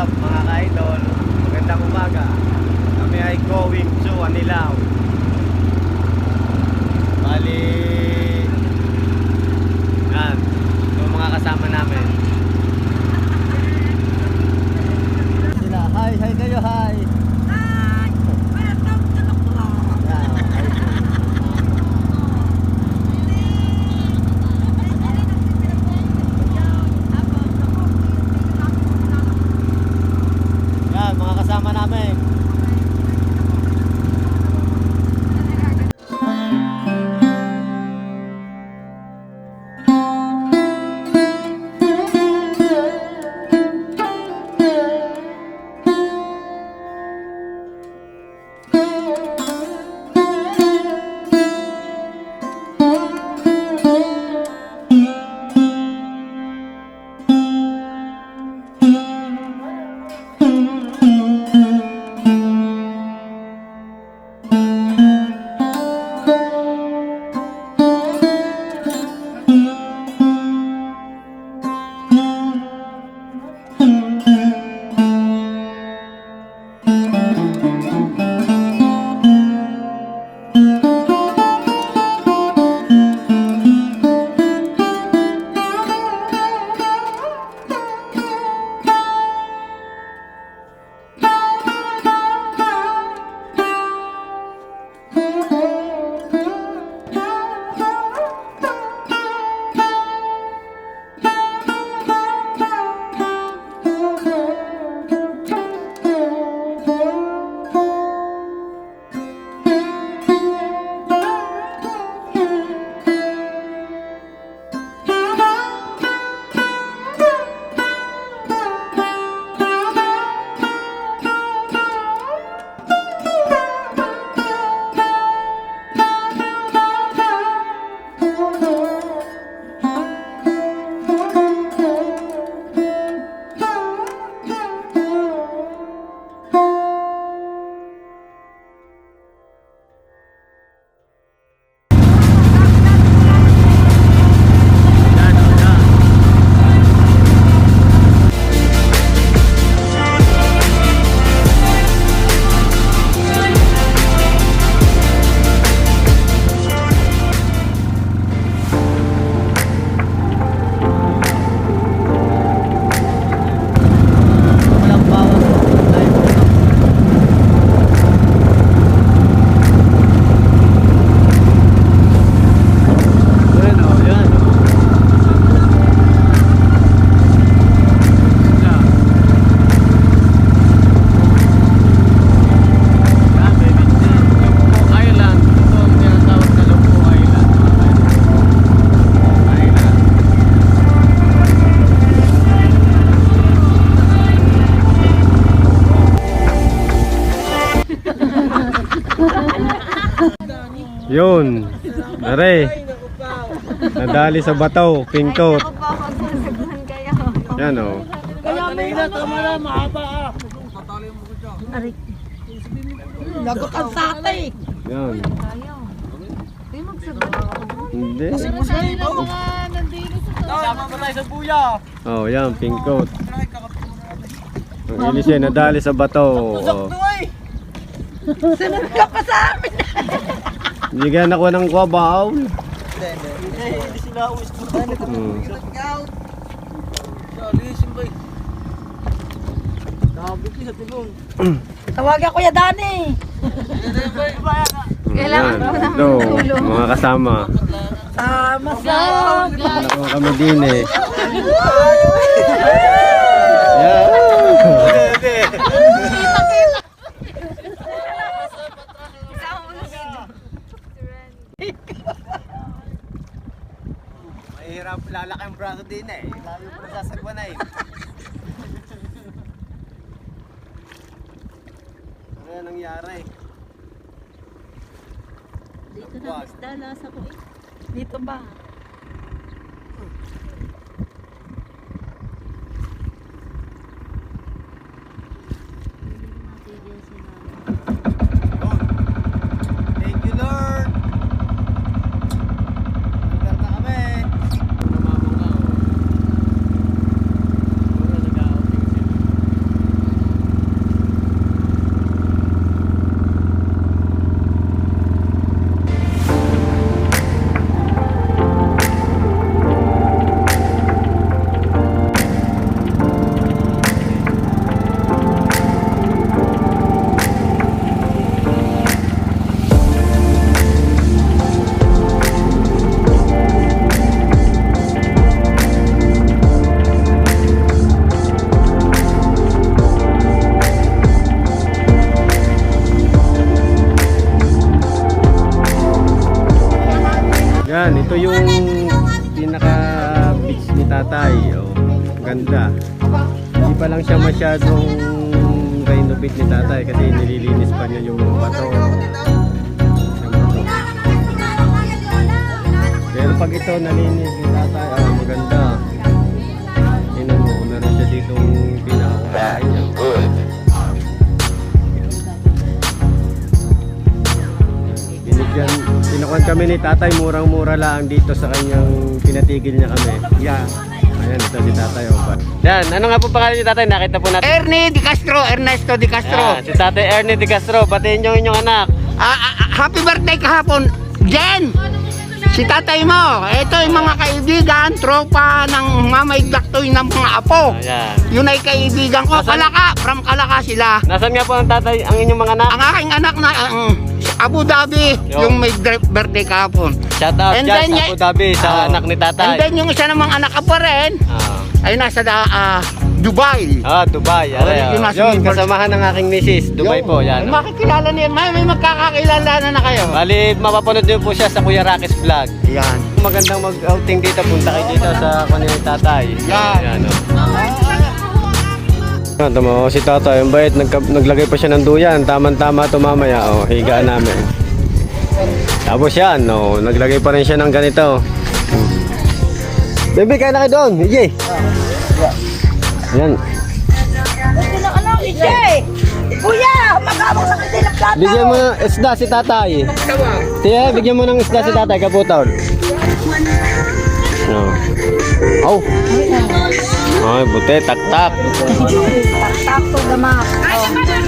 up mga ka-idol? Magandang umaga. Kami ay going to Anilao. Bali, yan, yung mga kasama namin. Sila, hi kayo, hi. Mga kasama namin. Yun, nare. Nadali sa bataw, pingkot. Yan o. Lagot ang satay. Yan. Hindi. Sama mo tayo sa buya. Oh, yan, pingkot. Ang ilis yan, nadali sa bataw. Oh. Sunod ka pa sa amin. Hindi ka nakuha ng kwabaw. Hindi sila uwis ko. Tawagan ko ya Dani. Kailangan mo ng tulong. Mga kasama. Sama. Nakuha kami din eh. Mahirap lalaki ang braso din eh. Lalo ko sasagwan na eh. Ano yan nangyari? Dito na isda, lasa ko eh. Dito ba? Thank you Lord. Hanggang na kami. Hindi pa lang siya masyadong renovate ni tatay kasi nililinis pa niya yung mga bato. Pero pag ito nalinis ni tatay, maganda. Tingnan mo, meron siya ditong pinakabahay niya. Pinakuan kami ni tatay, murang-mura lang dito sa kanyang pinatigil niya kami. Yeah. Ayan, ito si tatay. Yan, ano nga po pangalan ni tatay? Nakita po natin. Ernie Di Castro, Ernesto Di Castro. Yan, si tatay Ernie Di Castro. Batiin niyo inyong anak. Happy birthday kahapon, Jen! Si tatay mo, ito yung mga kaibigan, tropa ng Mamay Daktoy ng mga apo. Ayan. Yun ay kaibigan ko, Kalaka, from Kalaka sila. Nasaan nga po ang tatay, ang inyong mga anak? Ang aking anak na Abu Dhabi, Yo. yung may birthday kahapon. Shout out And dyan then, sa Abu Dhabi, sa anak ni tatay. And then yung isa namang anak ko pa rin, ay nasa Dubai. Dubai. Yun, Yun, kasamahan ng aking misis. Dubai po, yan. Makikilala niya, may magkakakilala na kayo. Bali, mapapanood niyo po siya sa Kuya Rakis Vlog. Yan. Magandang mag-outing dito, punta kayo dito sa kanila tatay. Yan. Yan, tama si tatay, yung bait, naglagay pa siya ng duyan. Tama-tama ito mamaya, higaan namin. Tapos yan, naglagay pa rin siya ng ganito. Baby, kain na kayo doon. Ije. Yan. Ito na ano, Ije! Kuya, magkabang na kasi ng plato. Bigyan mo ng isda si tatay. Tiya, bigyan mo ng isda si tatay, kaputaw. Oh. Ay, buti, tak-tak. Tak to gamak.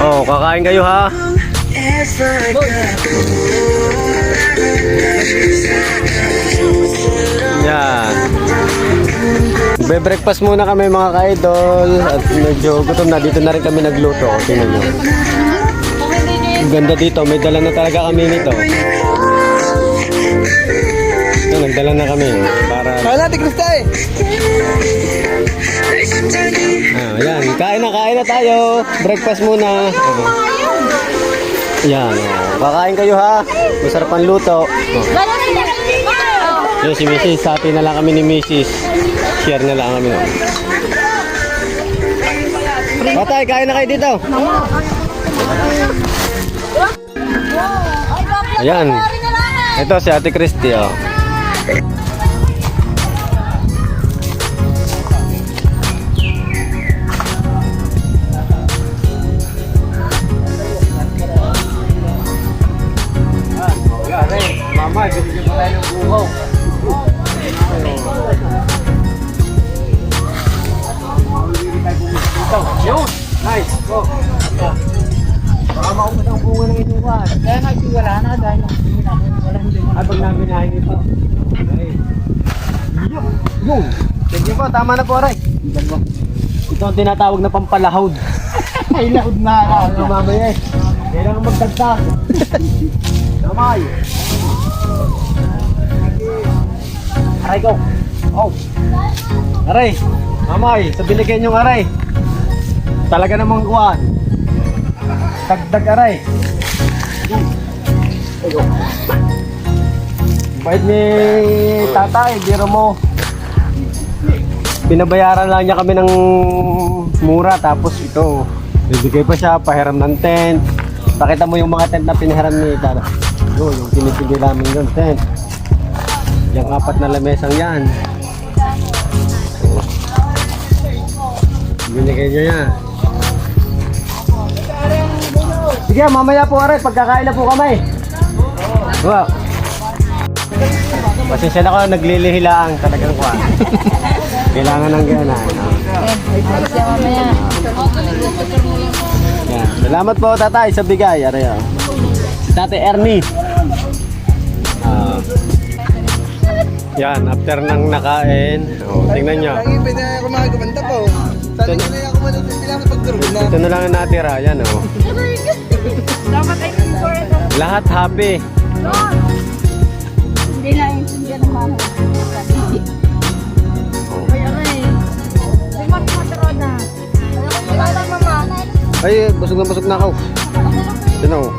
Kakain kayo ha. Yan. Be-breakfast muna kami mga ka-idol. At medyo gutom na. Dito na rin kami nagluto. Tingnan nyo. Ang ganda dito. May dala na talaga kami nito. Ito, nagdala na kami. Para... Kaya natin, Kristay! Yan. Kain na tayo. Breakfast muna. Yan. Kakain kayo ha. Masarap ang luto. Yan si Mrs. Sabi na lang kami ni Mrs. Share na lang kami. Patay, kain na kayo dito. Ayan. Ito si Ate Christy. Mama, binigyan pa tayo ng buhaw. Yun! Nice! Go! Baka maumad ang bunga ng inuwan. Kaya nagsiwala na dahil wala hindi. Ay, pag namin nahin ito. Yun! Sige po, tama na po, Aray. Ito ang tinatawag na pampalahod. Ay, laod na ako. Mamaya eh. Kailangan magdagdag. Damay! Aray, go! Oh! Aray! Mamay, sa binigyan niyong aray. Talaga namang kuwan. Dagdag aray. Bait ni tatay, biro mo. Binabayaran lang niya kami ng mura, tapos ito, bibigay pa siya, pahiram ng tent. Pakita mo yung mga tent na pinahiram ni tatay. Yung pinipigil namin yung tent. Yung 4 na lamesang yan. Binigay niya yan. Sige, mamaya po aray, pagkakain na po kami. Wow. Pasensya na ko, naglilihilaang talagang kuha. Kailangan ng gana. Yan. Salamat po tatay sa bigay. Aray, Tatay Ernie. Yan, after nang nakain. Tingnan nyo. Lagi pwede na ako makagabanda po. Sabi ko na ako man bilang pagdurog na. Ito na lang ang natira. Yan o. Lahat happy. Hindi na intindihan ng mama. Ay, busog na ako. Yan o.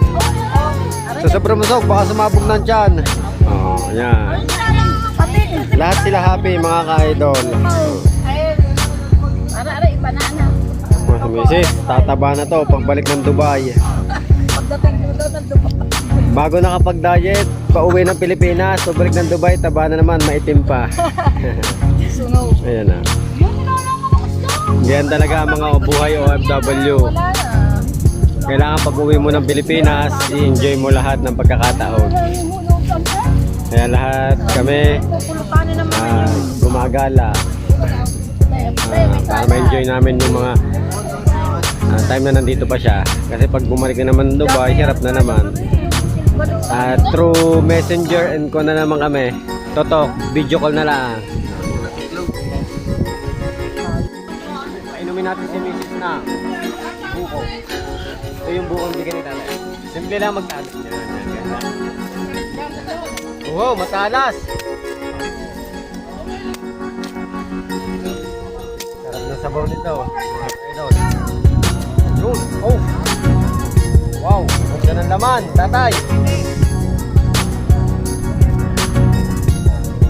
Sa sobrang busog, baka sumabog ng tiyan. Yan. Lahat sila happy mga ka-idol. Ara-ara, iba na. Misis, tataba na to pagbalik ng Dubai. Pagdating mo daw ng Dubai. Bago nakapag-diet, pauwi ng Pilipinas, pagbalik ng Dubai, taba na naman, maitim pa. Sunog. Ayan na. Ganyan talaga ang mga buhay OFW. Wala na. Kailangan pag uwi mo ng Pilipinas, i-enjoy mo lahat ng pagkakataon. Kaya lahat kami Pupulutan na naman. gumagala para ma-enjoy namin yung mga time na nandito pa siya. Kasi pag bumalik na naman ng Dubai, hirap na naman. Through messenger and ko na naman kami. Totok, video call na lang. Painumin natin si Mrs. na buko. Ito yung buko ng bigyan ni tatay. Simple lang magtalas. Wow, matalas! Sarap ng sabaw nito. Yun, oh! Wow, ganda ng laman, tatay!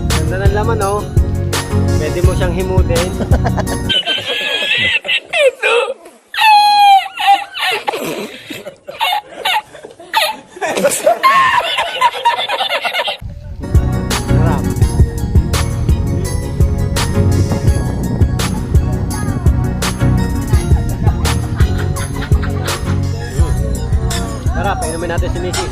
Ganda ng laman, oh. Pwede mo siyang himutin. Sarap. Sarap, inumin natin si Mrs.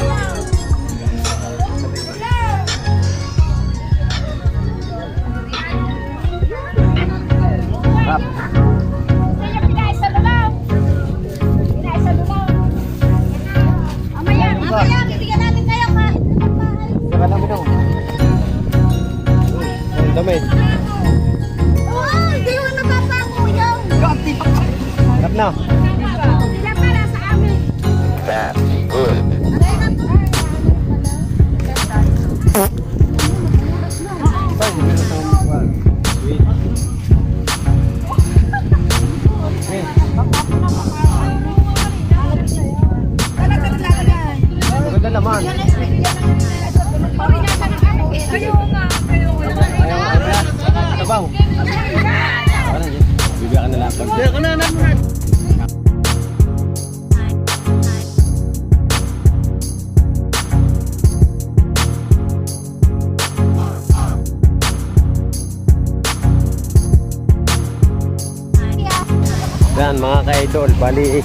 Sarap. Saka dami daw. Ang dami. Sarap na. Ganda naman. Ayaw, sabaw. Bibigyan ka na lang. Bibigyan ka na lang. Yan mga ka-idol, bali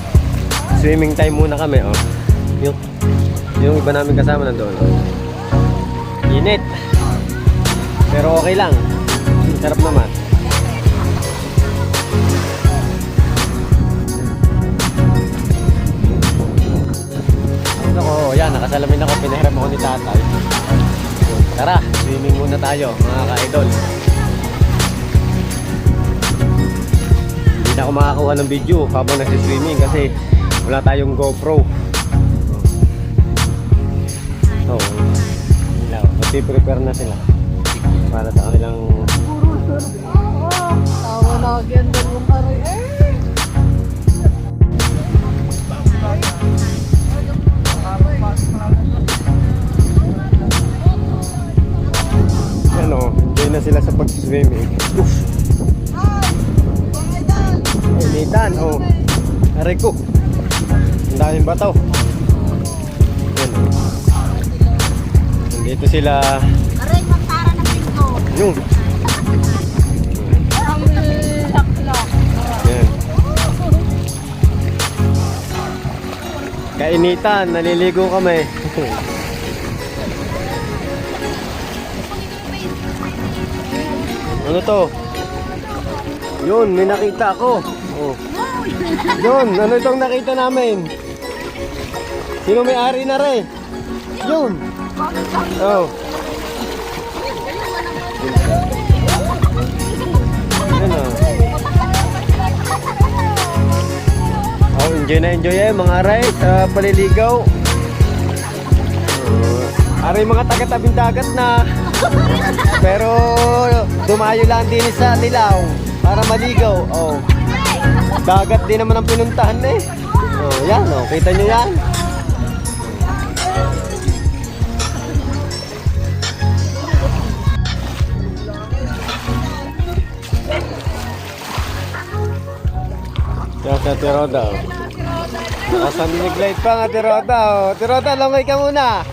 swimming time muna kami, oh. Yung iba namin kasama nandoon, oh. Init. Pero okay lang. Sarap naman. Ano ko, yan, nakasalamin ako, pinahiram ako ni tatay. Tara, swimming muna tayo, mga ka-idol. Hindi na ako makakuha ng video habang nagsiswimming kasi wala tayong GoPro. So, magpiprepare na sila para sa kanilang Tawa lagi ang dalawang aray. ano, enjoy na sila sa pag-swimming. Initan, oh. Aray ko. Ang daming bato. Yan, oh. Nandito sila. Aray, magtara na pinto. Yung. Ang laklak. Yan. Kainitan, naliligo kami. Ano to? Yun, may nakita ako. Oh. Yun, ano itong nakita namin? Sino may-ari na rin? Yun. Oh. Yun, oh. Oh, enjoy na enjoy mga aray sa paliligaw. Aray mga taga-tabing dagat na. Pero dumayo lang din sa Nilaw para maligaw. Oh. Dagat din naman ang pinuntahan eh. Oh, yan oh, kita nyo yan. Yan sa Tiroda. Oh. Nakasandig light pa nga Tiroda. Oh. Tiroda, lungay ka muna.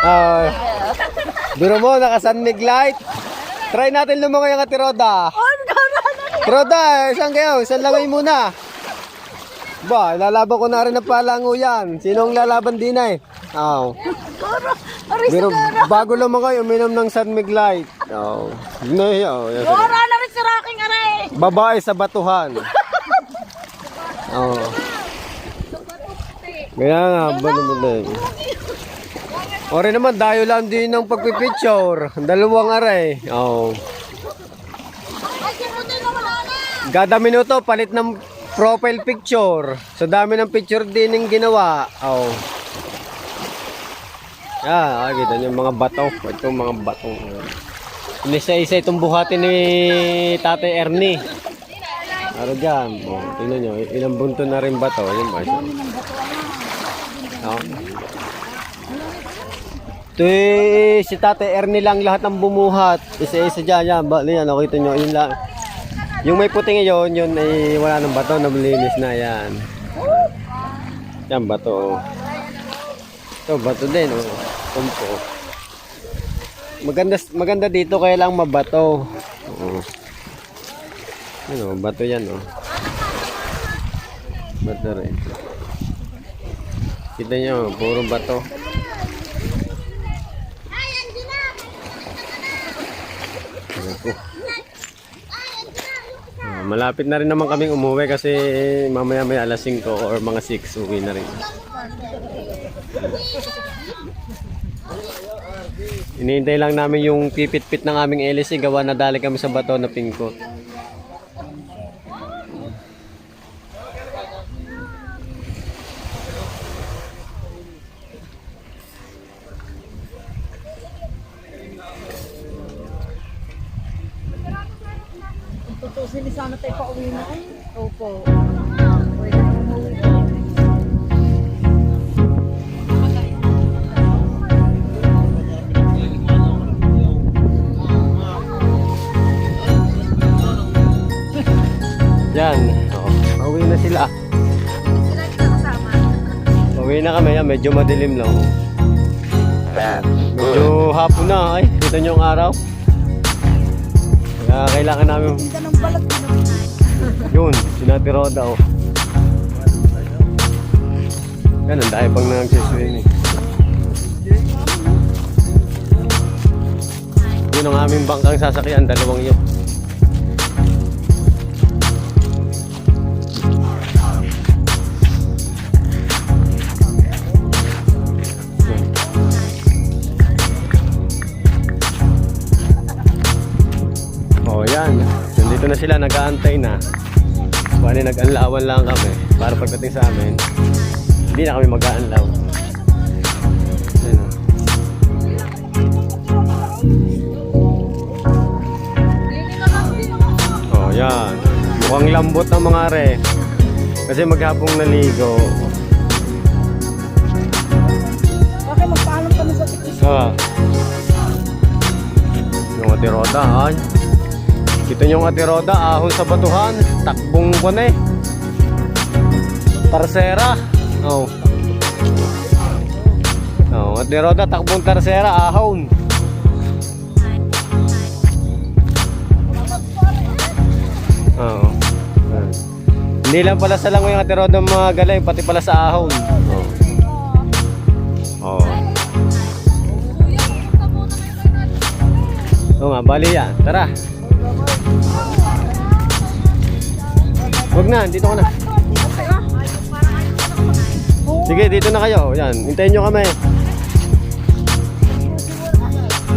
Oh. Biro mo, nakasandig light. Try natin lumungay ang Tiroda. Tiroda, isang kayo. Isang langay muna. Ba, lalaban ko na rin ang palango yan. Sino ang lalaban din eh? Oh. Pero bago naman kayo, uminom ng San Miglite. Oh. Ora na rin si Raking aray. Babae sa batuhan. Oh. Kaya nga, balo-balo. Ore naman, dayo lang din ng pagpipicture. Dalawang aray. Oh. Kada minuto, palit ng profile picture. So dami ng picture din yung ginawa. Oh. Kita niyo mga bato. Ito mga bato. Inisa-isa itong buhati ni Tatay Ernie. Ano dyan? Oh, tingnan nyo. Ilang bunto na rin bato. Ayun ba? Oh. Ito si Tatay Ernie lang lahat ng bumuhat. Isa-isa dyan. Yan. Yan. Kita nyo. Yun lang. Yung may puting yun ay wala ng bato. Nabilinis na yan. Yan bato. Ito bato din. Oh. Kumpo. Maganda dito kaya lang mabato. Oo. Ano, bato yan oh. Bato rin. Kita nyo, puro bato. Malapit na rin naman kaming umuwi kasi mamaya-maya alas 5 or mga 6 uwi na rin. Iniintay lang namin yung pipit-pit ng aming LSC gawa na dali kami sa bato na pingkot. Tutusin ni sana tayo pa-uwi na ay. Opo. Yan. Pauwi na sila. Pauwi na kami. Yan. Medyo madilim lang. Medyo hapon na. Ay, kita nyo ang araw. Kaya kailangan namin. Yun. Sinatiroda. Oh. Yan. Ang dahil pang nagsiswing. Yun ang aming bangkang sasakyan. Dalawang yun. Nandito na sila, nag-aantay na. Bali nag-anlawan lang kami para pagdating sa amin hindi na kami mag-aanlaw. Ayan, oh, yan. Mukhang lambot ang mga are kasi maghapong naligo. Bakit magpaalam kami sa tikis? Yung Tiroda, ay. Kita nyo yung Tiroda, ahon sa batuhan, takbong ko na eh. Tarsera. Oh. Oh, Tiroda, takbong tarsera, ahon. Oh. Hindi lang pala sa langoy yung Tiroda mga galay, pati pala sa ahon. Oh. Oh. Oo nga, bali yan. Tara. Huwag na, dito ka na. Sige, dito na kayo. Yan, hintayin nyo kami.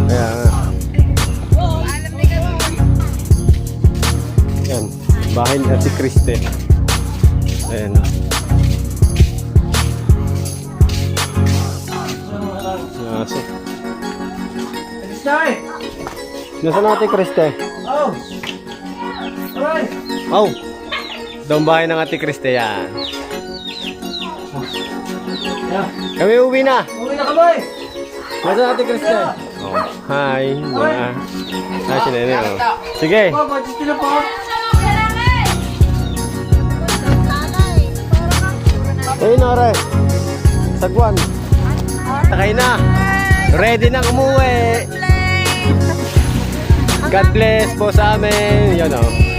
Kaya nga. Yan, bahay ni Ate Kriste. Ayan. Aso. Nasaan Ate Kriste? Oh! Oh! Doon bahay ng Ate Kriste yan. Kami uwi na. Uwi na kami. Nasaan Ate Kriste? Oh, hi. Hi si Nene. Oh. Sige. Po, mag-stila po. Ayun ore. Sagwan. Sakay na. Ready na umuwi. God bless po sa amin. Yan o.